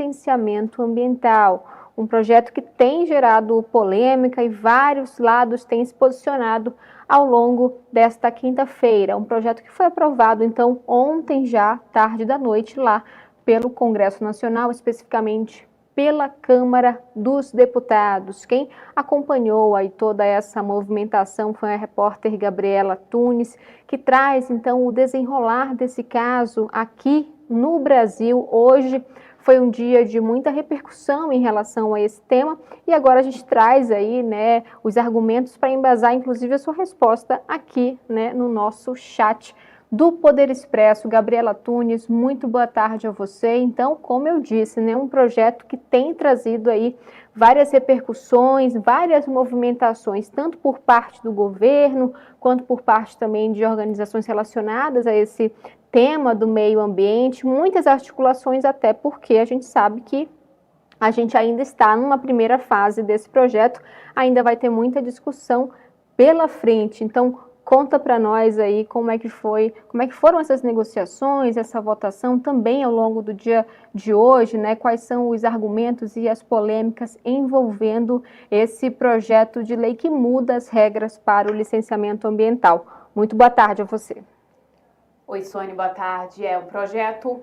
licenciamento ambiental. Um projeto que tem gerado polêmica e vários lados têm se posicionado ao longo desta quinta-feira. Um projeto que foi aprovado, então, ontem já, tarde da noite, lá pelo Congresso Nacional, especificamente pela Câmara dos Deputados. Quem acompanhou aí toda essa movimentação foi a repórter Gabriela Tunes, que traz então o desenrolar desse caso aqui no Brasil. Hoje foi um dia de muita repercussão em relação a esse tema e agora a gente traz aí, né, os argumentos para embasar inclusive a sua resposta aqui, né, no nosso chat do Poder Expresso. Gabriela Tunes, muito boa tarde a você. Então, como eu disse, né, um projeto que tem trazido aí várias repercussões, várias movimentações, tanto por parte do governo, quanto por parte também de organizações relacionadas a esse tema do meio ambiente, muitas articulações, até porque a gente sabe que a gente ainda está numa primeira fase desse projeto, ainda vai ter muita discussão pela frente. Então, conta para nós aí como é que foram essas negociações, essa votação também ao longo do dia de hoje, né? Quais são os argumentos e as polêmicas envolvendo esse projeto de lei que muda as regras para o licenciamento ambiental. Muito boa tarde a você. Oi, Sônia, boa tarde. É um projeto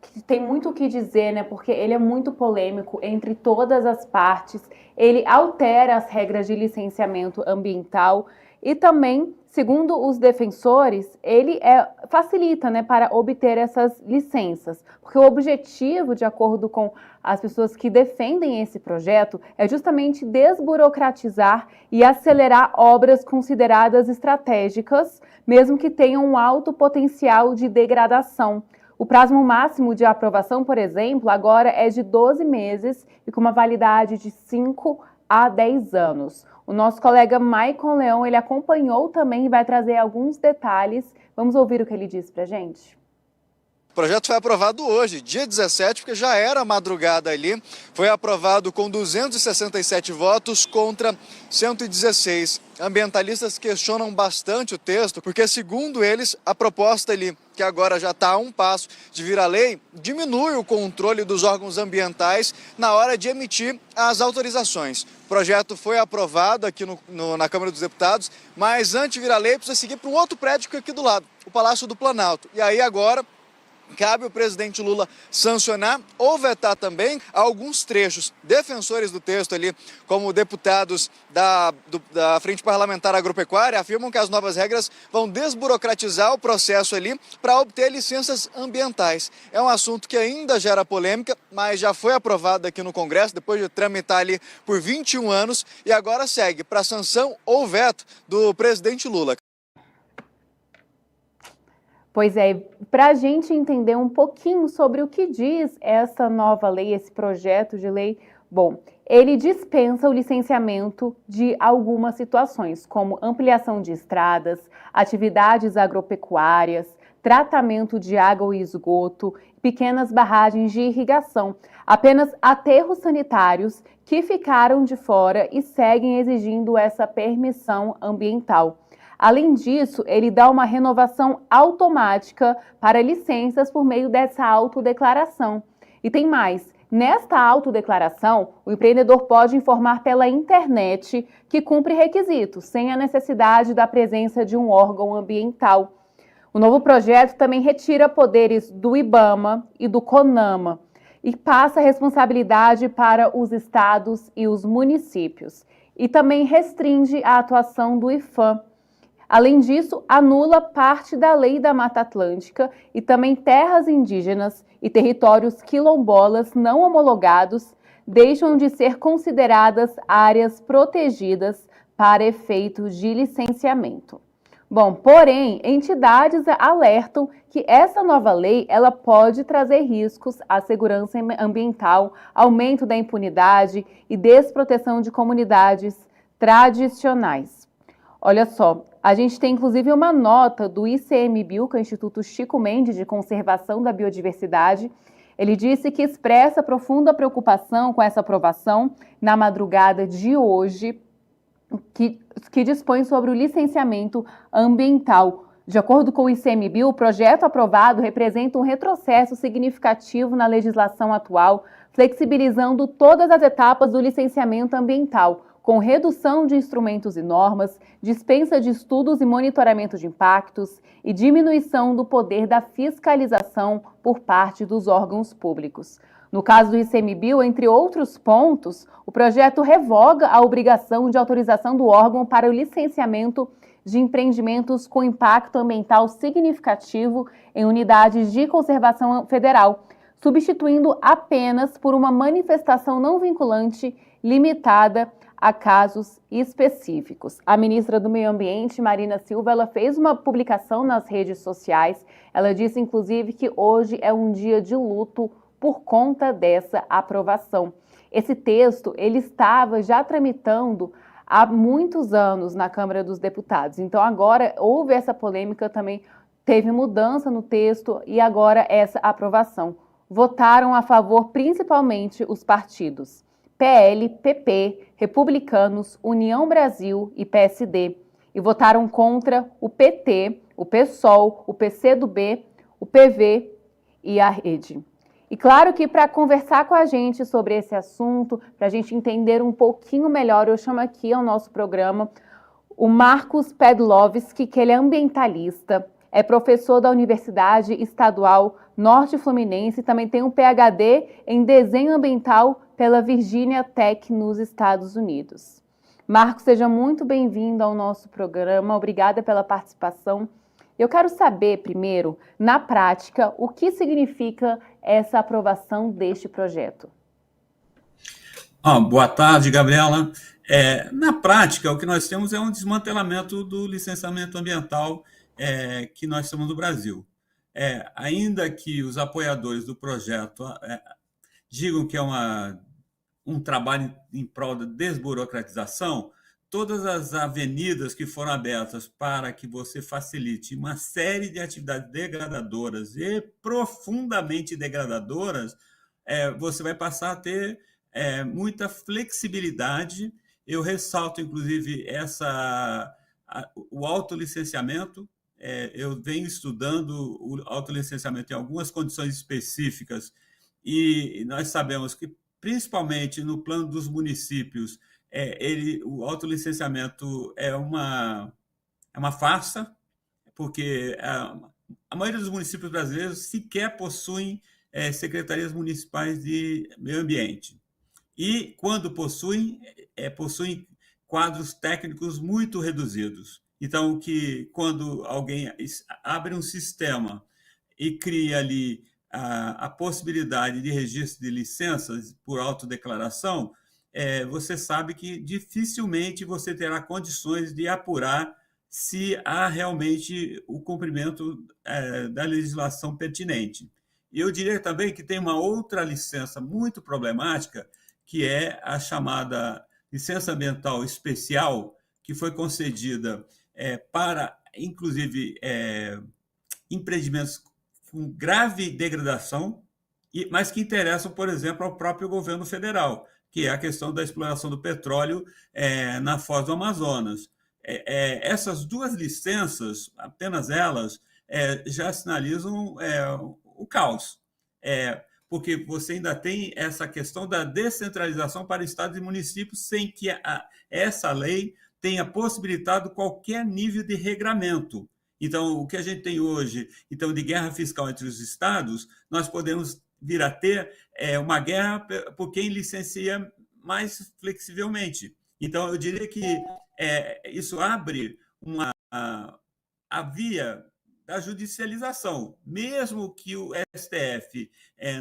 que tem muito o que dizer, né? Porque ele é muito polêmico entre todas as partes. Ele altera as regras de licenciamento ambiental e também, segundo os defensores, ele facilita, né, para obter essas licenças. Porque o objetivo, de acordo com as pessoas que defendem esse projeto, é justamente desburocratizar e acelerar obras consideradas estratégicas, mesmo que tenham um alto potencial de degradação. O prazo máximo de aprovação, por exemplo, agora é de 12 meses e com uma validade de 5 a 10 anos. O nosso colega Maicon Leão, ele acompanhou também e vai trazer alguns detalhes. Vamos ouvir o que ele disse pra gente. O projeto foi aprovado hoje, dia 17, porque já era madrugada ali. Foi aprovado com 267 votos contra 116. Ambientalistas questionam bastante o texto, porque, segundo eles, a proposta ali, que agora já está a um passo de virar lei, diminui o controle dos órgãos ambientais na hora de emitir as autorizações. O projeto foi aprovado aqui na Câmara dos Deputados, mas antes de virar lei precisa seguir para um outro prédio que é aqui do lado, o Palácio do Planalto. E aí agora cabe ao presidente Lula sancionar ou vetar também alguns trechos. Defensores do texto ali, como deputados da Frente Parlamentar Agropecuária, afirmam que as novas regras vão desburocratizar o processo ali para obter licenças ambientais. É um assunto que ainda gera polêmica, mas já foi aprovado aqui no Congresso, depois de tramitar ali por 21 anos, e agora segue para sanção ou veto do presidente Lula. Pois é, para a gente entender um pouquinho sobre o que diz essa nova lei, esse projeto de lei, bom, ele dispensa o licenciamento de algumas situações, como ampliação de estradas, atividades agropecuárias, tratamento de água e esgoto, pequenas barragens de irrigação. Apenas aterros sanitários que ficaram de fora e seguem exigindo essa permissão ambiental. Além disso, ele dá uma renovação automática para licenças por meio dessa autodeclaração. E tem mais. Nesta autodeclaração, o empreendedor pode informar pela internet que cumpre requisitos, sem a necessidade da presença de um órgão ambiental. O novo projeto também retira poderes do IBAMA e do CONAMA e passa a responsabilidade para os estados e os municípios. E também restringe a atuação do IFAM. Além disso, anula parte da Lei da Mata Atlântica e também terras indígenas e territórios quilombolas não homologados deixam de ser consideradas áreas protegidas para efeitos de licenciamento. Bom, porém, entidades alertam que essa nova lei ela pode trazer riscos à segurança ambiental, aumento da impunidade e desproteção de comunidades tradicionais. Olha só, a gente tem inclusive uma nota do ICMBio, que é o Instituto Chico Mendes de Conservação da Biodiversidade. Ele disse que expressa profunda preocupação com essa aprovação na madrugada de hoje, que dispõe sobre o licenciamento ambiental. De acordo com o ICMBio, o projeto aprovado representa um retrocesso significativo na legislação atual, flexibilizando todas as etapas do licenciamento ambiental, com redução de instrumentos e normas, dispensa de estudos e monitoramento de impactos e diminuição do poder da fiscalização por parte dos órgãos públicos. No caso do ICMBio, entre outros pontos, o projeto revoga a obrigação de autorização do órgão para o licenciamento de empreendimentos com impacto ambiental significativo em unidades de conservação federal, substituindo apenas por uma manifestação não vinculante limitada a casos específicos. A ministra do Meio Ambiente, Marina Silva, ela fez uma publicação nas redes sociais. Ela disse, inclusive, que hoje é um dia de luto por conta dessa aprovação. Esse texto, ele estava já tramitando há muitos anos na Câmara dos Deputados. Então, agora houve essa polêmica também, teve mudança no texto e agora essa aprovação. Votaram a favor principalmente os partidos PL, PP, Republicanos, União Brasil e PSD. E votaram contra o PT, o PSOL, o PCdoB, o PV e a Rede. E claro que para conversar com a gente sobre esse assunto, para a gente entender um pouquinho melhor, eu chamo aqui ao nosso programa o Marcos Pedlovski, que ele é ambientalista, é professor da Universidade Estadual Norte Fluminense e também tem um PhD em desenho ambiental pela Virginia Tech nos Estados Unidos. Marcos, seja muito bem-vindo ao nosso programa, obrigada pela participação. Eu quero saber, primeiro, na prática, o que significa essa aprovação deste projeto. Boa tarde, Gabriela. Na prática, o que nós temos é um desmantelamento do licenciamento ambiental que nós temos no Brasil. Ainda que os apoiadores do projeto digam que é um trabalho em prol da desburocratização, todas as avenidas que foram abertas para que você facilite uma série de atividades degradadoras e profundamente degradadoras, você vai passar a ter muita flexibilidade. Eu ressalto, inclusive, o autolicenciamento. Eu venho estudando o autolicenciamento em algumas condições específicas e nós sabemos que, principalmente no plano dos municípios, o autolicenciamento é uma farsa, porque a maioria dos municípios brasileiros sequer possuem secretarias municipais de meio ambiente. E, quando possuem quadros técnicos muito reduzidos. Então, quando alguém abre um sistema e cria ali a possibilidade de registro de licenças por autodeclaração, você sabe que dificilmente você terá condições de apurar se há realmente o cumprimento da legislação pertinente. E eu diria também que tem uma outra licença muito problemática, que é a chamada licença ambiental especial, que foi concedida para, inclusive, empreendimentos com grave degradação, mas que interessam, por exemplo, ao próprio governo federal, que é a questão da exploração do petróleo na foz do Amazonas. Essas duas licenças, apenas elas, já sinalizam o caos, porque você ainda tem essa questão da descentralização para estados e municípios, sem que essa lei tenha possibilitado qualquer nível de regramento. Então, o que a gente tem hoje, de guerra fiscal entre os estados, nós podemos vir a ter uma guerra por quem licencia mais flexivelmente. Então, eu diria que isso abre a via da judicialização. Mesmo que o STF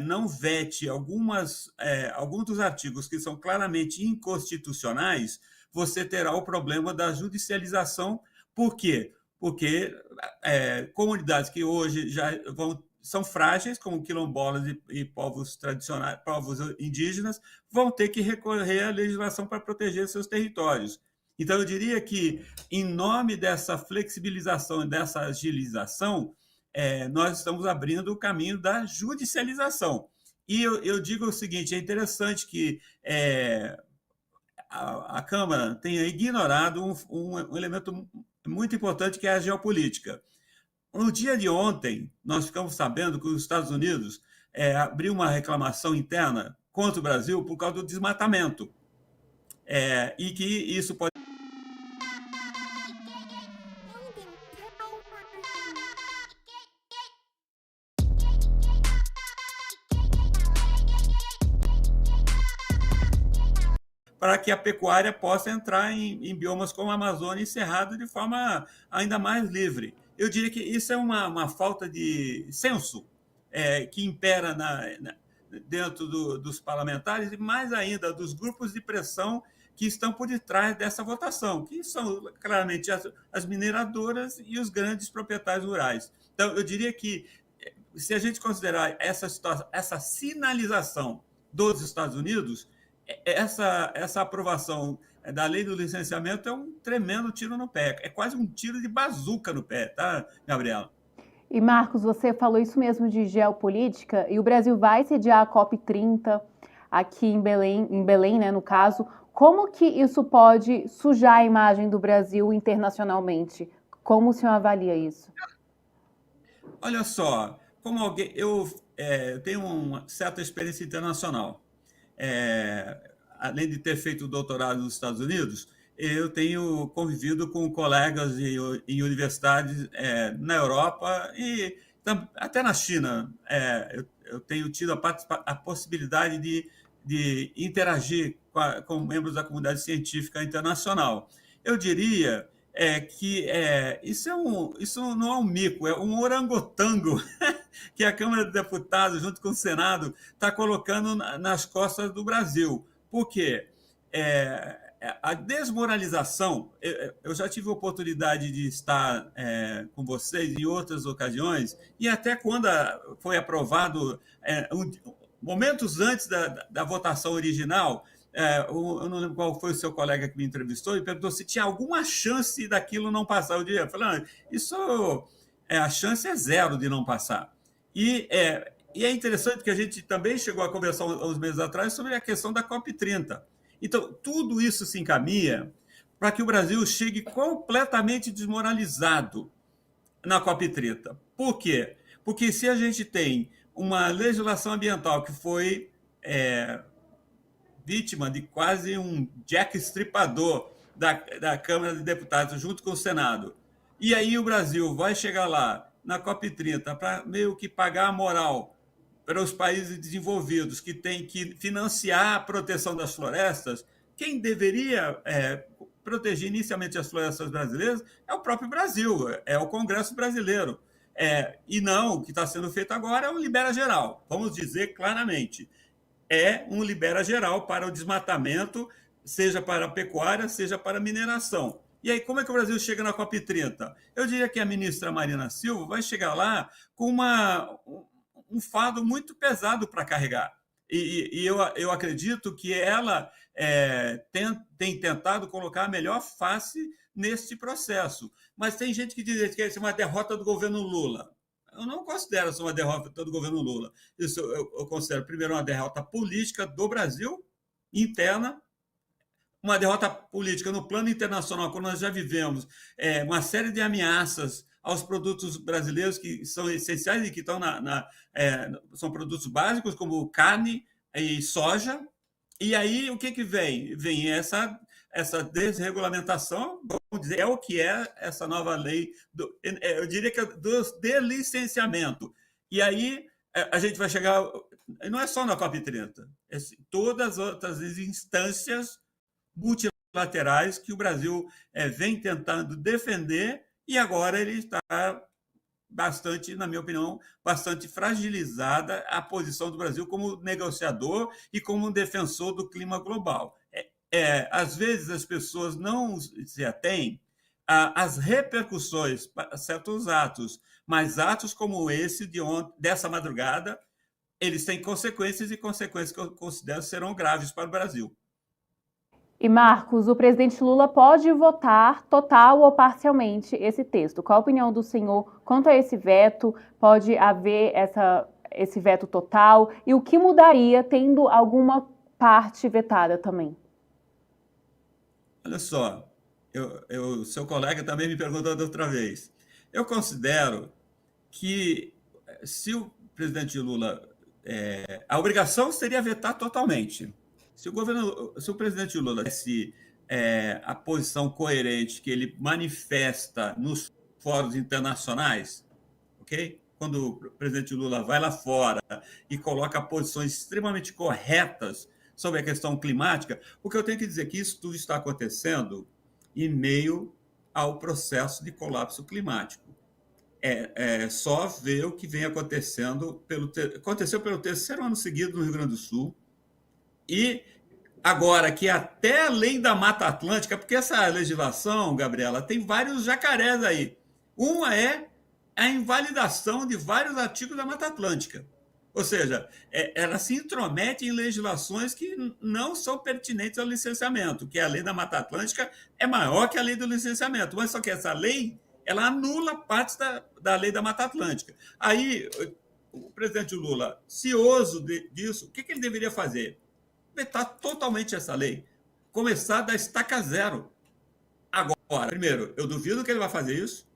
não vete alguns dos artigos que são claramente inconstitucionais, você terá o problema da judicialização. Por quê? Porque comunidades que hoje são frágeis, como quilombolas e povos tradicionais, povos indígenas, vão ter que recorrer à legislação para proteger seus territórios. Então, eu diria que, em nome dessa flexibilização e dessa agilização, nós estamos abrindo o caminho da judicialização. E eu digo o seguinte, é interessante que a Câmara tenha ignorado um elemento muito importante, que é a geopolítica. No dia de ontem, nós ficamos sabendo que os Estados Unidos abriu uma reclamação interna contra o Brasil por causa do desmatamento, e que isso pode... para que a pecuária possa entrar em biomas como a Amazônia e Cerrado de forma ainda mais livre. Eu diria que isso é uma falta de senso que impera dentro dos parlamentares e, mais ainda, dos grupos de pressão que estão por detrás dessa votação, que são claramente as mineradoras e os grandes proprietários rurais. Então, eu diria que, se a gente considerar essa sinalização dos Estados Unidos, essa aprovação da lei do licenciamento é um tremendo tiro no pé, é quase um tiro de bazuca no pé, tá, Gabriela? E, Marcos, você falou isso mesmo de geopolítica, e o Brasil vai sediar a COP30 aqui em Belém, né, no caso. Como que isso pode sujar a imagem do Brasil internacionalmente? Como o senhor avalia isso? Olha só, como alguém, eu tenho uma certa experiência internacional. Além de ter feito o doutorado nos Estados Unidos, eu tenho convivido com colegas em universidades na Europa e até na China. Eu tenho tido a possibilidade de interagir com membros da comunidade científica internacional. Eu diria que isso não é um mico, é um orangotango que a Câmara de Deputados, junto com o Senado, está colocando nas costas do Brasil. Por quê? A desmoralização, eu já tive a oportunidade de estar com vocês em outras ocasiões, e até quando foi aprovado, momentos antes da votação original, eu não lembro qual foi o seu colega que me entrevistou, e perguntou se tinha alguma chance daquilo não passar o dia. Eu falei, a chance é zero de não passar. E é interessante que a gente também chegou a conversar uns meses atrás sobre a questão da COP30. Então, tudo isso se encaminha para que o Brasil chegue completamente desmoralizado na COP30. Por quê? Porque se a gente tem uma legislação ambiental que foi vítima de quase um Jack Estripador da Câmara de Deputados junto com o Senado, e aí o Brasil vai chegar lá na COP30 para meio que pagar a moral para os países desenvolvidos que têm que financiar a proteção das florestas, quem deveria proteger inicialmente as florestas brasileiras é o próprio Brasil, é o Congresso brasileiro. E não, o que está sendo feito agora é um libera geral, vamos dizer claramente. É um libera geral para o desmatamento, seja para a pecuária, seja para a mineração. E aí, como é que o Brasil chega na COP30? Eu diria que a ministra Marina Silva vai chegar lá com um fardo muito pesado para carregar. E eu acredito que ela tem tentado colocar a melhor face neste processo. Mas tem gente que diz que essa é uma derrota do governo Lula. Eu não considero isso uma derrota do governo Lula. Isso eu considero, primeiro, uma derrota política do Brasil, interna, uma derrota política no plano internacional, quando nós já vivemos uma série de ameaças aos produtos brasileiros que são essenciais e que estão são produtos básicos, como carne e soja. E aí, o que vem? Vem essa desregulamentação, vamos dizer, é o que é essa nova lei, eu diria que é de licenciamento. E aí, a gente vai chegar, não é só na COP30, todas as outras instâncias multilaterais que o Brasil vem tentando defender, e agora ele está bastante, na minha opinião, bastante fragilizada a posição do Brasil como negociador e como um defensor do clima global. Às vezes as pessoas não se atêm às repercussões para certos atos, mas atos como esse dessa madrugada, eles têm consequências, e consequências que eu considero serão graves para o Brasil. E, Marcos, o presidente Lula pode votar total ou parcialmente esse texto. Qual a opinião do senhor quanto a esse veto? Pode haver esse veto total? E o que mudaria tendo alguma parte vetada também? Olha só, seu colega também me perguntou da outra vez. Eu considero que se o presidente Lula... a obrigação seria vetar totalmente. Se o presidente Lula tivesse a posição coerente que ele manifesta nos fóruns internacionais, ok? Quando o presidente Lula vai lá fora e coloca posições extremamente corretas sobre a questão climática, porque eu tenho que dizer que isso tudo está acontecendo em meio ao processo de colapso climático. Só ver o que vem acontecendo. Aconteceu pelo terceiro ano seguido no Rio Grande do Sul, e agora que até a lei da Mata Atlântica, porque essa legislação, Gabriela, tem vários jacarés aí. Uma é a invalidação de vários artigos da Mata Atlântica. Ou seja, ela se intromete em legislações que não são pertinentes ao licenciamento, que a lei da Mata Atlântica é maior que a lei do licenciamento, mas só que essa lei ela anula partes da lei da Mata Atlântica. Aí, o presidente Lula, cioso disso, o que ele deveria fazer? Vetar totalmente essa lei, começar da estaca zero. Agora, primeiro, eu duvido que ele vai fazer isso,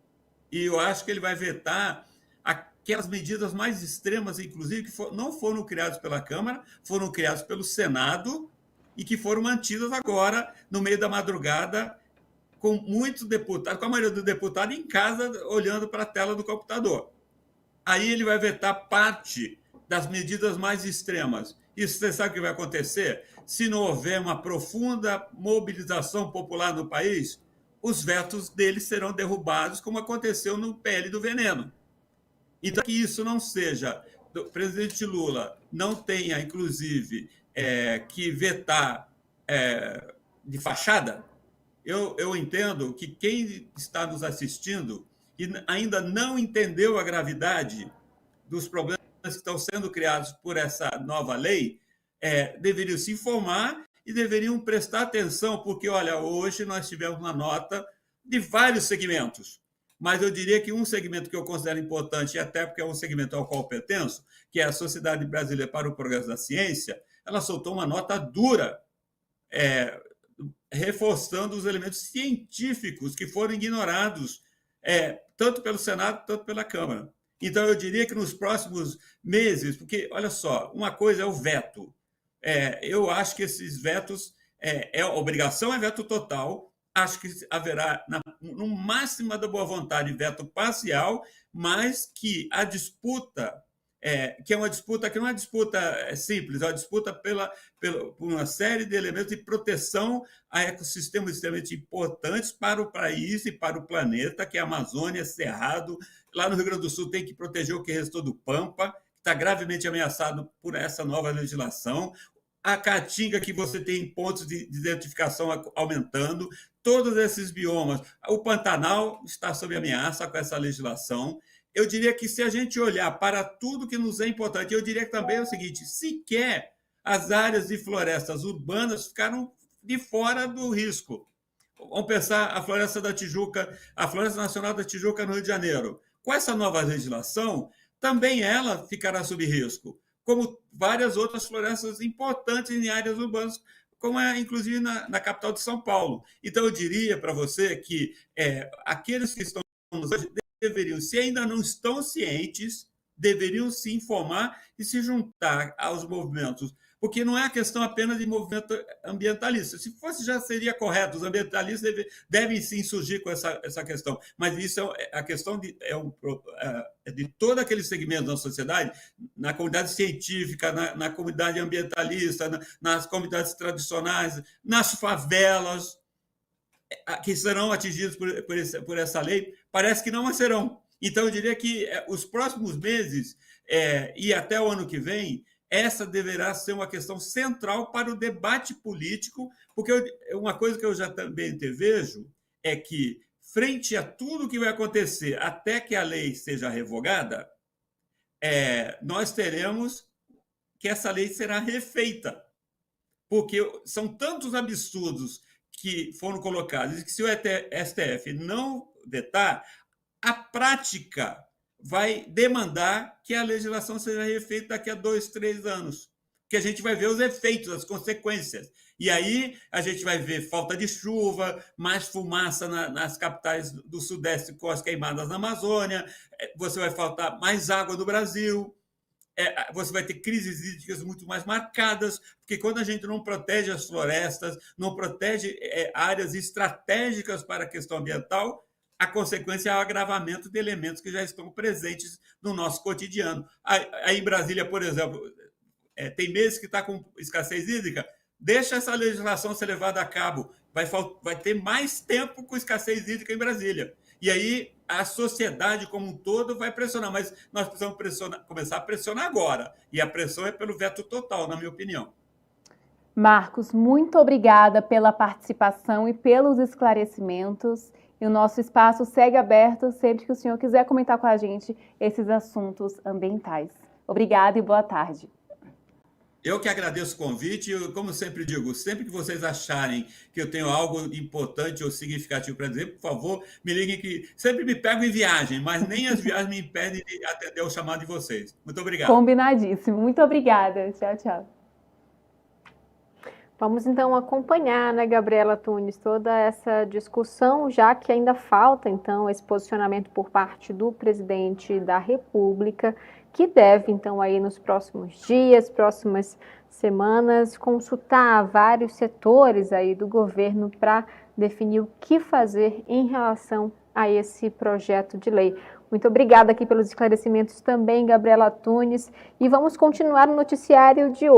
e eu acho que ele vai vetar aquelas medidas mais extremas, inclusive, que não foram criadas pela Câmara, foram criadas pelo Senado e que foram mantidas agora, no meio da madrugada, com muitos deputados, com a maioria dos deputados em casa, olhando para a tela do computador. Aí ele vai vetar parte das medidas mais extremas. Isso você sabe o que vai acontecer? Se não houver uma profunda mobilização popular no país, os vetos dele serão derrubados, como aconteceu no PL do veneno. Então, que isso não seja, o presidente Lula não tenha, inclusive, que vetar de fachada. Eu entendo que quem está nos assistindo e ainda não entendeu a gravidade dos problemas que estão sendo criados por essa nova lei, deveriam se informar e deveriam prestar atenção, porque, olha, hoje nós tivemos uma nota de vários segmentos, mas eu diria que um segmento que eu considero importante, e até porque é um segmento ao qual eu pertenço, que é a Sociedade Brasileira para o Progresso da Ciência, ela soltou uma nota dura, reforçando os elementos científicos que foram ignorados, tanto pelo Senado, tanto pela Câmara. Então, eu diria que nos próximos meses, porque, olha só, uma coisa é o veto. Eu acho que esses vetos, a obrigação é veto total, acho que haverá, no máximo da boa vontade, veto parcial, mas que a disputa, que é uma disputa que não é uma disputa simples, é uma disputa por uma série de elementos de proteção a ecossistemas extremamente importantes para o país e para o planeta, que é a Amazônia, Cerrado. Lá no Rio Grande do Sul tem que proteger o que restou do Pampa, que está gravemente ameaçado por essa nova legislação. A Caatinga, que você tem pontos de desertificação aumentando, todos esses biomas. O Pantanal está sob ameaça com essa legislação. Eu diria que se a gente olhar para tudo que nos é importante, eu diria que também é o seguinte, sequer as áreas de florestas urbanas ficaram de fora do risco. Vamos pensar a Floresta da Tijuca, a Floresta Nacional da Tijuca no Rio de Janeiro. Com essa nova legislação, também ela ficará sob risco, como várias outras florestas importantes em áreas urbanas, como inclusive na capital de São Paulo. Então, eu diria para você que aqueles que estão hoje deveriam, se ainda não estão cientes, deveriam se informar e se juntar aos movimentos, porque não é a questão apenas de movimento ambientalista. Se fosse, já seria correto, os ambientalistas devem sim surgir com essa questão, mas isso a questão de todo aquele segmento da sociedade, na comunidade científica, na comunidade ambientalista, nas comunidades tradicionais, nas favelas, que serão atingidos por essa lei, parece que não serão. Então, eu diria que os próximos meses e até o ano que vem, essa deverá ser uma questão central para o debate político, porque uma coisa que eu já também vejo é que, frente a tudo que vai acontecer até que a lei seja revogada, nós teremos que essa lei será refeita, porque são tantos absurdos que foram colocados, e que se o STF não vetar, a prática vai demandar que a legislação seja refeita daqui a 2, 3 anos. que a gente vai ver os efeitos, as consequências. E aí a gente vai ver falta de chuva, mais fumaça nas capitais do Sudeste com as queimadas na Amazônia, você vai faltar mais água no Brasil, você vai ter crises hídricas muito mais marcadas, porque quando a gente não protege as florestas, não protege áreas estratégicas para a questão ambiental, a consequência é o agravamento de elementos que já estão presentes no nosso cotidiano. Aí em Brasília, por exemplo, tem meses que está com escassez hídrica, deixa essa legislação ser levada a cabo, vai ter mais tempo com escassez hídrica em Brasília. E aí a sociedade como um todo vai pressionar, mas nós precisamos começar a pressionar agora. E a pressão é pelo veto total, na minha opinião. Marcos, muito obrigada pela participação e pelos esclarecimentos. E o nosso espaço segue aberto sempre que o senhor quiser comentar com a gente esses assuntos ambientais. Obrigada e boa tarde. Eu que agradeço o convite e, como sempre digo, sempre que vocês acharem que eu tenho algo importante ou significativo para dizer, por favor, me liguem, que sempre me pego em viagem, mas nem as viagens me impedem de atender o chamado de vocês. Muito obrigado. Combinadíssimo. Muito obrigada. Tchau, tchau. Vamos então acompanhar, né, Gabriela Tunes, toda essa discussão, já que ainda falta então esse posicionamento por parte do presidente da República, que deve então aí nos próximos dias, próximas semanas, consultar vários setores aí do governo para definir o que fazer em relação a esse projeto de lei. Muito obrigada aqui pelos esclarecimentos também, Gabriela Tunes, e vamos continuar no noticiário de hoje.